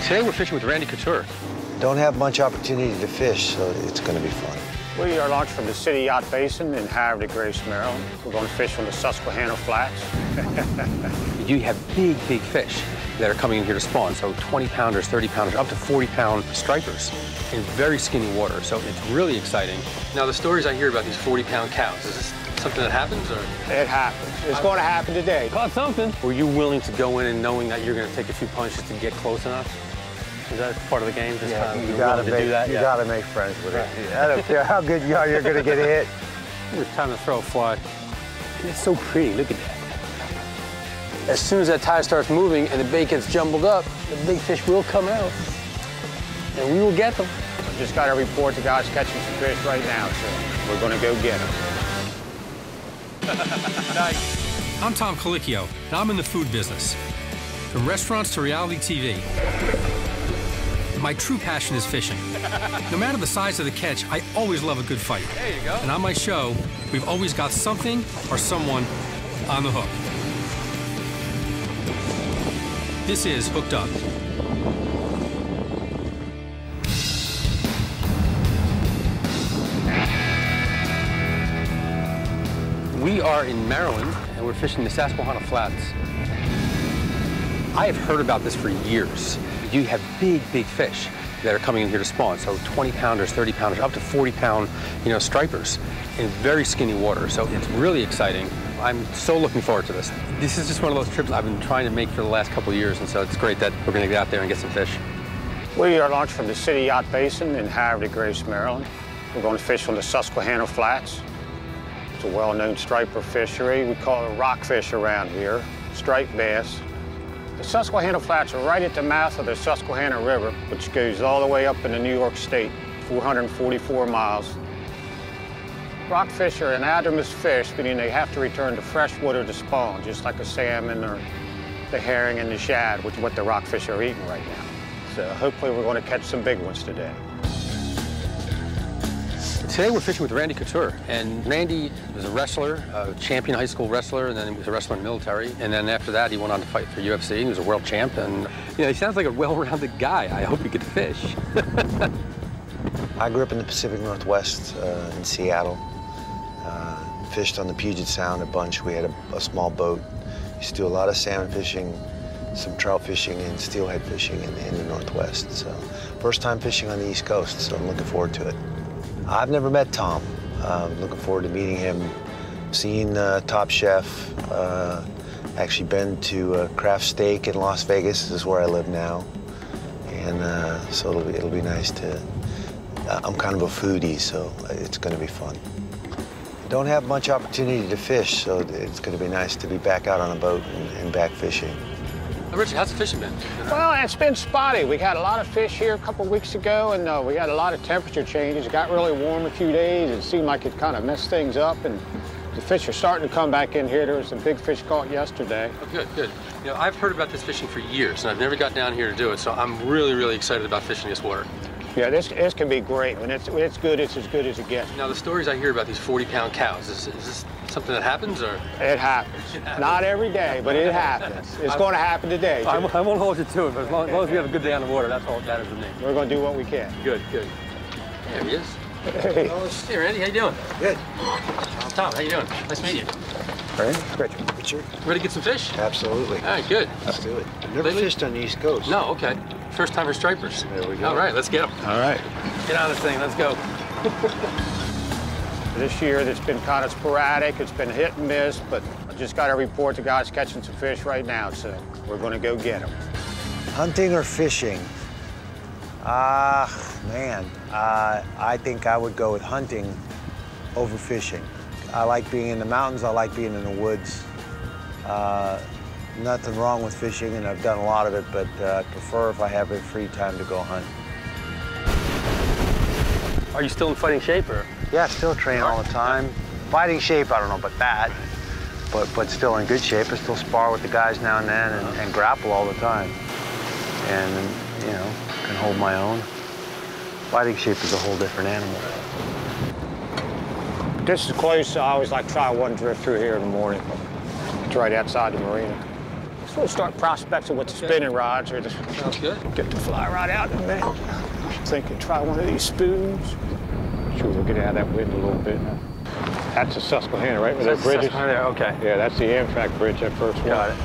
Today we're fishing with Randy Couture. Don't have much opportunity to fish, so it's going to be fun. We are launched from the City Yacht Basin in Havre de Grace, Maryland. We're going to fish from the Susquehanna Flats. You have big fish that are coming in here to spawn, so 20-pounders, 30-pounders, up to 40-pound stripers in very skinny water, so it's really exciting. Now, the stories I hear about these 40-pound cows, is this something that happens, or? It happens. It's going to happen today. Caught something. Were you willing to go in and knowing that you're going to take a few punches to get close enough? Is that part of the game? Just you gotta make friends with it. I don't care how good you are, you're gonna get hit. It's time to throw a fly. It's so pretty, look at that. As soon as that tide starts moving and the bait gets jumbled up, the big fish will come out. And we will get them. I just got a report the guy's catching some fish right now, so we're gonna go get them. Nice. I'm Tom Colicchio, and I'm in the food business. From restaurants to reality TV. My true passion is fishing. No matter the size of the catch, I always love a good fight. There you go. And on my show, we've always got something or someone on the hook. This is Hooked Up. We are in Maryland, and we're fishing the Susquehanna Flats. I have heard about this for years. You have big fish that are coming in here to spawn, so 20-pounders, 30-pounders, up to 40-pound, stripers in very skinny water, so it's really exciting. I'm so looking forward to this. This is just one of those trips I've been trying to make for the last couple of years, and so it's great that we're going to get out there and get some fish. We are launched from the City Yacht Basin in Havre de Grace, Maryland. We're going to fish from the Susquehanna Flats. It's a well-known striper fishery. We call it rockfish around here, striped bass. The Susquehanna Flats are right at the mouth of the Susquehanna River, which goes all the way up into New York State, 444 miles. Rockfish are an anadromous fish, meaning they have to return to fresh water to spawn, just like a salmon or the herring and the shad, which is what the rockfish are eating right now. So hopefully we're going to catch some big ones today. Today we're fishing with Randy Couture, and Randy was a wrestler, a champion high school wrestler, and then he was a wrestler in the military, and then after that he went on to fight for UFC. He was a world champ, and he sounds like a well-rounded guy. I hope he could fish. I grew up in the Pacific Northwest in Seattle. Fished on the Puget Sound a bunch. We had a small boat. Used to do a lot of salmon fishing, some trout fishing, and steelhead fishing in the Northwest. So first time fishing on the East Coast, so I'm looking forward to it. I've never met Tom. Looking forward to meeting him, seeing Top Chef. Actually been to Craft Steak in Las Vegas. This is where I live now. And so it'll be nice to, I'm kind of a foodie, so it's gonna be fun. Don't have much opportunity to fish, so it's gonna be nice to be back out on a boat and back fishing. Richard, how's the fishing been? Well, it's been spotty. We had a lot of fish here a couple weeks ago, and we had a lot of temperature changes. It got really warm a few days. It seemed like it kind of messed things up, and the fish are starting to come back in here. There was some big fish caught yesterday. Oh, good. I've heard about this fishing for years, and I've never got down here to do it, so I'm really excited about fishing this water. Yeah, this can be great. When it's good, it's as good as it gets. Now, the stories I hear about these 40-pound cows, is this something that happens, or? It happens. Not every day, but it happens. It's going to happen today. I won't hold you to it, but as long as we have a good day on the water, that's all that matters to me. We're going to do what we can. Good. There he is. Hey. Hey, Randy, how you doing? Good. Tom, how you doing? Nice to meet you. Richard. Ready to get some fish? Absolutely. All right, good. Let's do it. I've never fished on the East Coast. No, okay. First time for stripers. There we go. All right, let's get them. All right. Get on this thing, let's go. This year, it's been kind of sporadic. It's been hit and miss, but I just got a report the guy's catching some fish right now, so we're going to go get them. Hunting or fishing? Man, I think I would go with hunting over fishing. I like being in the mountains. I like being in the woods. Nothing wrong with fishing, and I've done a lot of it, but I prefer if I have a free time to go hunt. Are you still in fighting shape, or? Yeah, still train all the time. Fighting shape, I don't know about that, but still in good shape. I still spar with the guys now and then and grapple all the time. And, can hold my own. Fighting shape is a whole different animal. This is close. I always like to try one drift through here in the morning. It's right outside the marina. So we'll start prospecting with the spinning rods. Or Sounds good. get the fly rod out in a minute. Thinking try one of these spoons. Sure, we'll get out of that wind a little bit. That's the Susquehanna, right? Where that bridge is? There, okay. Yeah, that's the Amtrak bridge, that first one. Got it.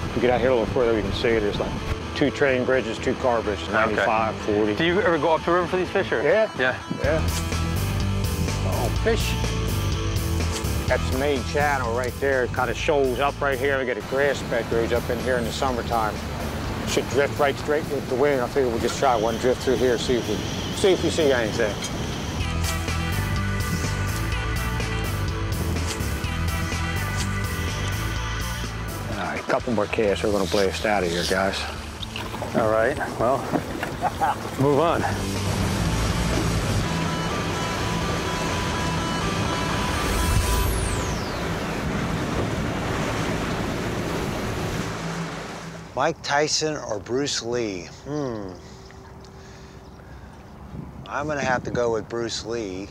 If you get out here a little further, you can see it. There's like 2 train bridges, 2 car bridges, 95, 40. Do you ever go up the river for these fish? Or? Yeah. Yeah. Yeah. Oh, fish. That's the main channel right there. It kind of shoals up right here. We get a grass bed grows up in here in the summertime. Should drift right straight with the wind. I figure we'll just try one drift through here, see if we see anything. All right, a couple more casts. We're going to blast out of here, guys. All right. Well, move on. Mike Tyson or Bruce Lee? I'm gonna have to go with Bruce Lee.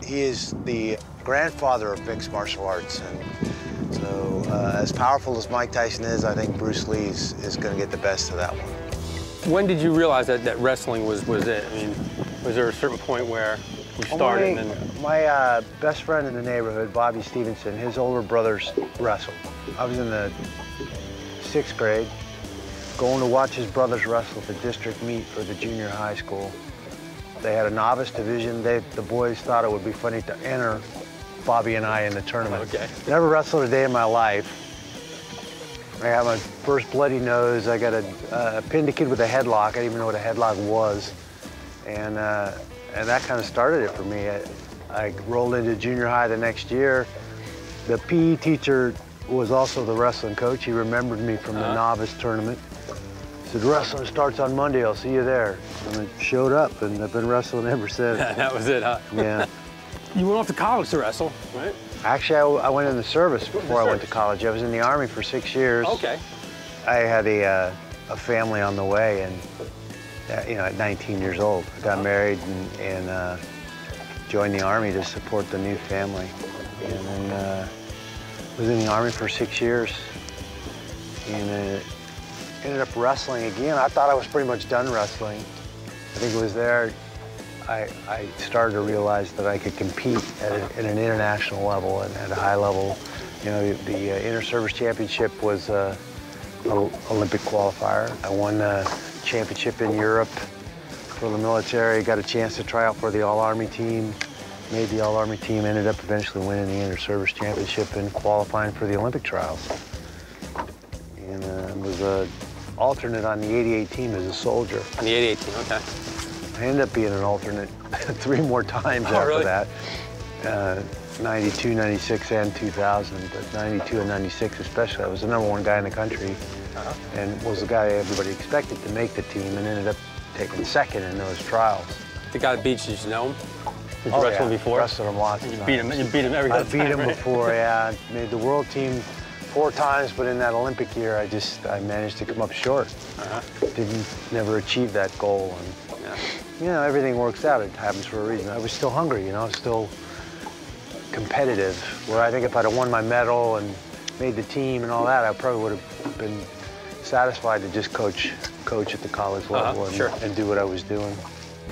He is the grandfather of mixed martial arts, and so as powerful as Mike Tyson is, I think Bruce Lee is gonna get the best of that one. When did you realize that wrestling was it? I mean, was there a certain point where you started? My best friend in the neighborhood, Bobby Stevenson, his older brothers wrestled. I was in the 6th grade, going to watch his brothers wrestle at the district meet for the junior high school. They had a novice division. The boys thought it would be funny to enter Bobby and I in the tournament. Okay. Never wrestled a day in my life. I had my first bloody nose. I got pinned a kid with a headlock. I didn't even know what a headlock was. And that kind of started it for me. I rolled into junior high the next year. The PE teacher was also the wrestling coach. He remembered me from the novice tournament. He said, wrestling starts on Monday, I'll see you there. And I showed up, and I've been wrestling ever since. That was it, huh? Yeah. You went off to college to wrestle, right? Actually, I went in the service before I went to college. I was in the Army for 6 years. Okay. I had a family on the way, and at 19 years old, I got married and joined the Army to support the new family. And then was in the Army for 6 years, and ended up wrestling again. I thought I was pretty much done wrestling. I think it was there I started to realize that I could compete at an international level and at a high level. You know, the Inter-Service Championship was an Olympic qualifier. I won a championship in Europe for the military, got a chance to try out for the All-Army team, made the All-Army team, ended up eventually winning the Inter-Service Championship and qualifying for the Olympic trials. And was an alternate on the 88 team as a soldier. On the 88 team, okay. I ended up being an alternate 3 more times after really? that. 92, 96, and 2000, but 92 and 96 especially. I was the #1 guy in the country and was the guy everybody expected to make the team and ended up taking 2nd in those trials. The guy that beat you, did you know him? Did you wrestle him before? I wrestled him lots of times. You beat him every time. I beat him before, yeah. Made the world team 4 times, but in that Olympic year, I managed to come up short. Never achieve that goal. And, you know, everything works out. It happens for a reason. I was still hungry, you know, still competitive. Where I think if I'd have won my medal and made the team and all that, I probably would have been satisfied to just coach at the college level and do what I was doing.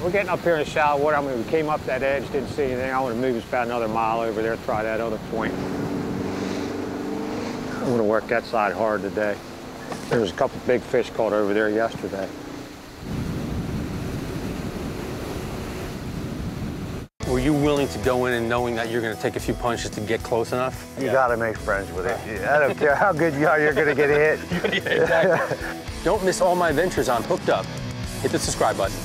We're getting up here in the shallow water. I mean, we came up that edge, didn't see anything. I want to move us about another mile over there, try that other point. I'm going to work that side hard today. There was a couple big fish caught over there yesterday. Were you willing to go in and knowing that you're going to take a few punches to get close enough? You got to make friends with it. I don't care how good you are, you're going to get hit. Yeah, exactly. Don't miss all my adventures on Hooked Up. Hit the subscribe button.